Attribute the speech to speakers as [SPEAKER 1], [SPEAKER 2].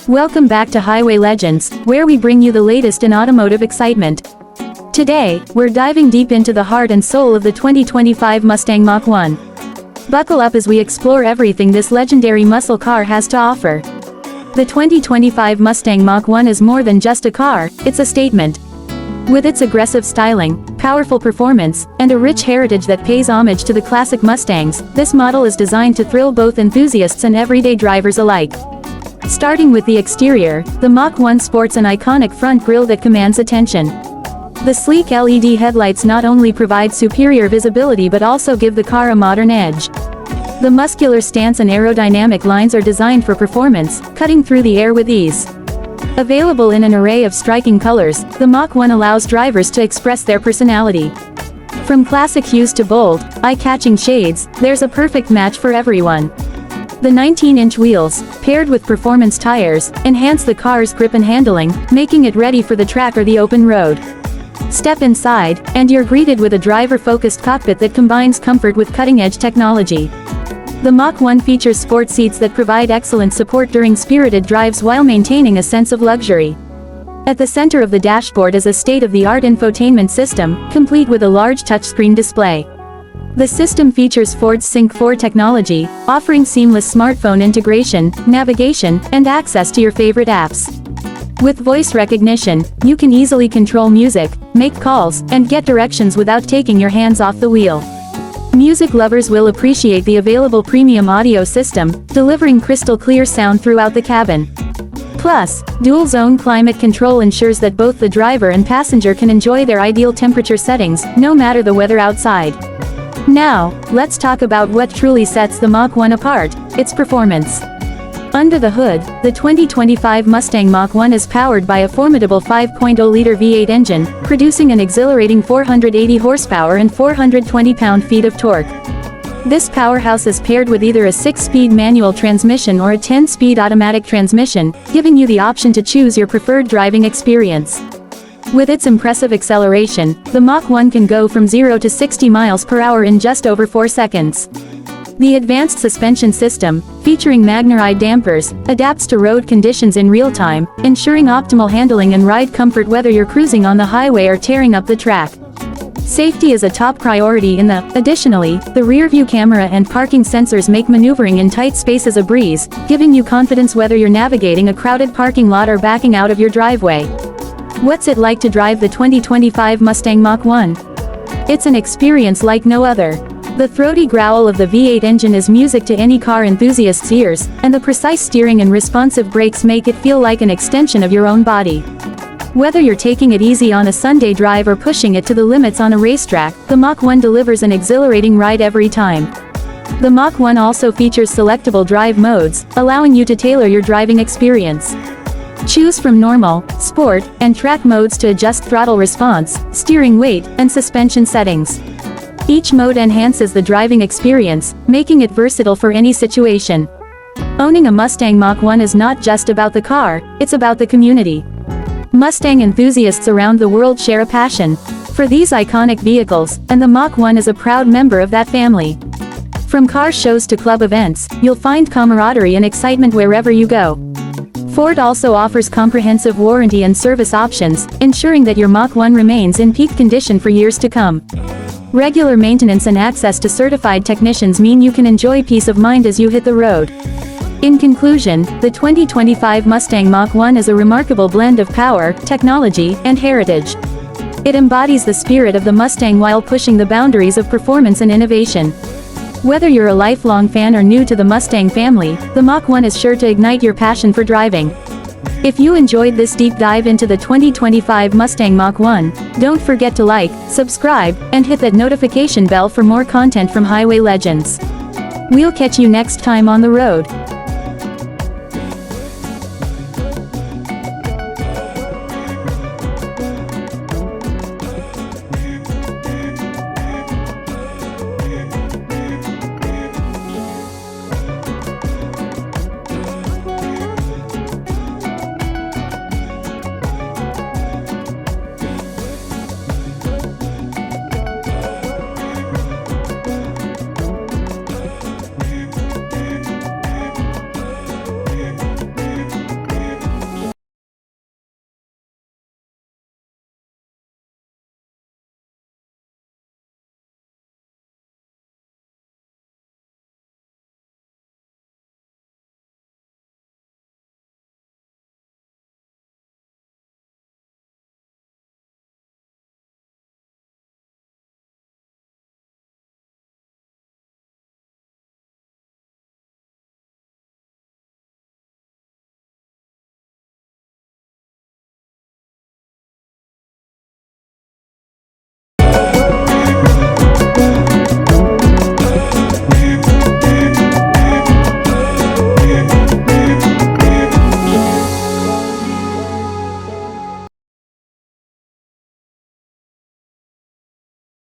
[SPEAKER 1] Welcome back to Highway Legends, where we bring you the latest in automotive excitement. Today, we're diving deep into the heart and soul of the 2025 Mustang Mach 1. Buckle up as we explore everything this legendary muscle car has to offer. The 2025 Mustang Mach 1 is more than just a car, it's a statement. With its aggressive styling, powerful performance, and a rich heritage that pays homage to the classic Mustangs, this model is designed to thrill both enthusiasts and everyday drivers alike. Starting with the exterior, the Mach 1 sports an iconic front grille that commands attention. The sleek LED headlights not only provide superior visibility but also give the car a modern edge. The muscular stance and aerodynamic lines are designed for performance, cutting through the air with ease. Available in an array of striking colors, the Mach 1 allows drivers to express their personality. From classic hues to bold, eye-catching shades, there's a perfect match for everyone. The 19-inch wheels, paired with performance tires, enhance the car's grip and handling, making it ready for the track or the open road. Step inside, and you're greeted with a driver-focused cockpit that combines comfort with cutting-edge technology. The Mach 1 features sport seats that provide excellent support during spirited drives while maintaining a sense of luxury. At the center of the dashboard is a state-of-the-art infotainment system, complete with a large touchscreen display. The system features Ford's Sync 4 technology, offering seamless smartphone integration, navigation, and access to your favorite apps. With voice recognition, you can easily control music, make calls, and get directions without taking your hands off the wheel. Music lovers will appreciate the available premium audio system, delivering crystal-clear sound throughout the cabin. Plus, dual-zone climate control ensures that both the driver and passenger can enjoy their ideal temperature settings, no matter the weather outside. Now, let's talk about what truly sets the Mach 1 apart, its performance. Under the hood, the 2025 Mustang Mach 1 is powered by a formidable 5.0-liter V8 engine, producing an exhilarating 480 horsepower and 420 pound-feet of torque. This powerhouse is paired with either a 6-speed manual transmission or a 10-speed automatic transmission, giving you the option to choose your preferred driving experience. With its impressive acceleration, the Mach 1 can go from 0 to 60 miles per hour in just over 4 seconds. The advanced suspension system, featuring magnerized dampers, adapts to road conditions in real time, ensuring optimal handling and ride comfort whether you're cruising on the highway or tearing up the track. Safety is a top priority Additionally, the rear-view camera and parking sensors make maneuvering in tight spaces a breeze, giving you confidence whether you're navigating a crowded parking lot or backing out of your driveway. What's it like to drive the 2025 Mustang Mach 1? It's an experience like no other. The throaty growl of the V8 engine is music to any car enthusiast's ears, and the precise steering and responsive brakes make it feel like an extension of your own body. Whether you're taking it easy on a Sunday drive or pushing it to the limits on a racetrack, the Mach 1 delivers an exhilarating ride every time. The Mach 1 also features selectable drive modes, allowing you to tailor your driving experience. Choose from normal, sport, and track modes to adjust throttle response, steering weight, and suspension settings. Each mode enhances the driving experience, making it versatile for any situation. Owning a Mustang Mach 1 is not just about the car, it's about the community. Mustang enthusiasts around the world share a passion for these iconic vehicles, and the Mach 1 is a proud member of that family. From car shows to club events, you'll find camaraderie and excitement wherever you go. Ford also offers comprehensive warranty and service options, ensuring that your Mach 1 remains in peak condition for years to come. Regular maintenance and access to certified technicians mean you can enjoy peace of mind as you hit the road. In conclusion, the 2025 Mustang Mach 1 is a remarkable blend of power, technology, and heritage. It embodies the spirit of the Mustang while pushing the boundaries of performance and innovation. Whether you're a lifelong fan or new to the Mustang family, the Mach 1 is sure to ignite your passion for driving. If you enjoyed this deep dive into the 2025 Mustang Mach 1, don't forget to like, subscribe, and hit that notification bell for more content from Highway Legends. We'll catch you next time on the road.